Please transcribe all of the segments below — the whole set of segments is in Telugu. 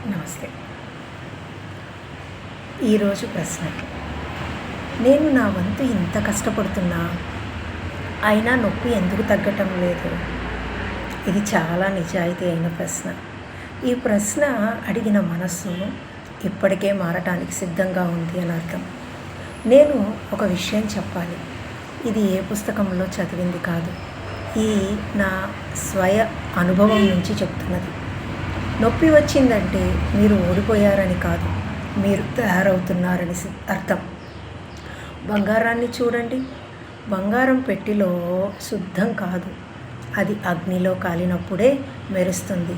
నమస్తే. ఈరోజు ప్రశ్న: నేను నా వంతు ఇంత కష్టపడుతున్నా అయినా నొప్పి ఎందుకు తగ్గటం లేదు? ఇది చాలా నిజాయితీ అయిన ప్రశ్న. ఈ ప్రశ్న అడిగిన మనస్సు ఇప్పటికే మారటానికి సిద్ధంగా ఉంది అని అర్థం. నేను ఒక విషయం చెప్పాలి. ఇది ఏ పుస్తకంలో చదివింది కాదు, ఈ నా స్వయ అనుభవం నుంచి చెప్తున్నది. నొప్పి వచ్చిందంటే మీరు ఓడిపోయారని కాదు, మీరు తయారవుతున్నారని అర్థం. బంగారాన్ని చూడండి, బంగారం పెట్టిలో శుద్ధం కాదు, అది అగ్నిలో కాలినప్పుడే మెరుస్తుంది.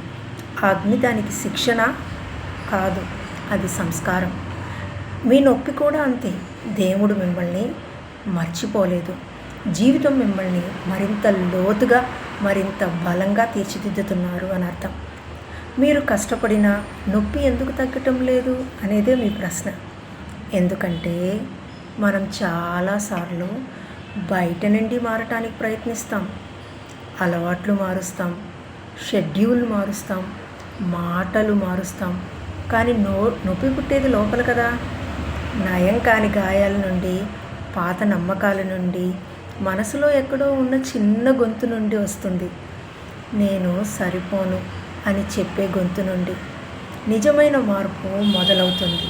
ఆ అగ్ని దానికి శిక్షణ కాదు, అది సంస్కారం. మీ నొప్పి కూడా అంతే. దేవుడు మిమ్మల్ని మర్చిపోలేదు. జీవితం మిమ్మల్ని మరింత లోతుగా, మరింత బలంగా తీర్చిదిద్దుతున్నారు అని అర్థం. మీరు కష్టపడినా నొప్పి ఎందుకు తగ్గటం లేదు అనేదే మీ ప్రశ్న. ఎందుకంటే మనం చాలాసార్లు బయట నుండి మారటానికి ప్రయత్నిస్తాం, అలవాట్లు మారుస్తాం, షెడ్యూల్ మారుస్తాం, మాటలు మారుస్తాం. కానీ నొప్పి పుట్టేది లోపల కదా. నయం కాని గాయాల నుండి, పాత నమ్మకాల నుండి, మనసులో ఎక్కడో ఉన్న చిన్న గొంతు నుండి వస్తుంది. నేను సరిపోను అని చెప్పే గొంతు నుండి నిజమైన మార్పు మొదలవుతుంది.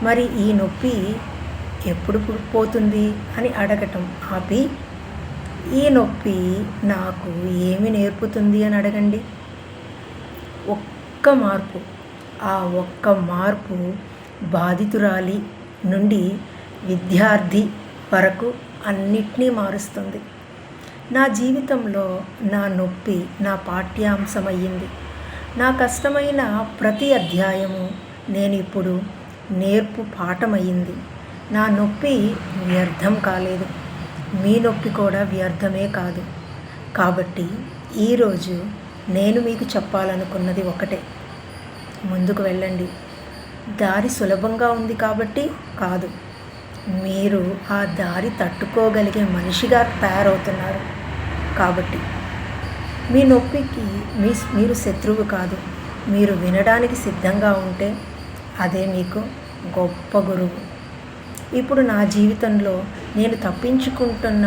మరి ఈ నొప్పి ఎప్పుడు పోతుంది అని అడగటం ఆపి, ఈ నొప్పి నాకు ఏమి నేర్పుతుంది అని అడగండి. ఒక్క మార్పు, ఆ ఒక్క మార్పు బాధితురాలి నుండి విద్యార్థి వరకు అన్నిటినీ మారుస్తుంది. నా జీవితంలో నా నొప్పి నా పాఠ్యాంశమయ్యింది. నా కష్టమైన ప్రతి అధ్యాయము నేను ఇప్పుడు నేర్పు పాఠమయ్యింది. నా నొప్పి వ్యర్థం కాలేదు, మీ నొప్పి కూడా వ్యర్థమే కాదు. కాబట్టి ఈరోజు నేను మీకు చెప్పాలనుకున్నది ఒకటే: ముందుకు వెళ్ళండి. దారి సులభంగా ఉంది కాబట్టి కాదు, మీరు ఆ దారి తట్టుకోగలిగే మనిషిగా తయారవుతున్నారు కాబట్టి. మీ నొప్పికి మీరు శత్రువు కాదు. మీరు వినడానికి సిద్ధంగా ఉంటే అదే మీకు గొప్ప గురువు. ఇప్పుడు నా జీవితంలో నేను తప్పించుకుంటున్న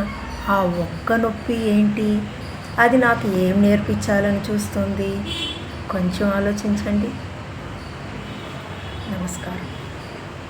ఆ ఒక్క నొప్పి ఏంటి? అది నాకు ఏం నేర్పించాలని చూస్తుంది? కొంచెం ఆలోచించండి. నమస్కారం.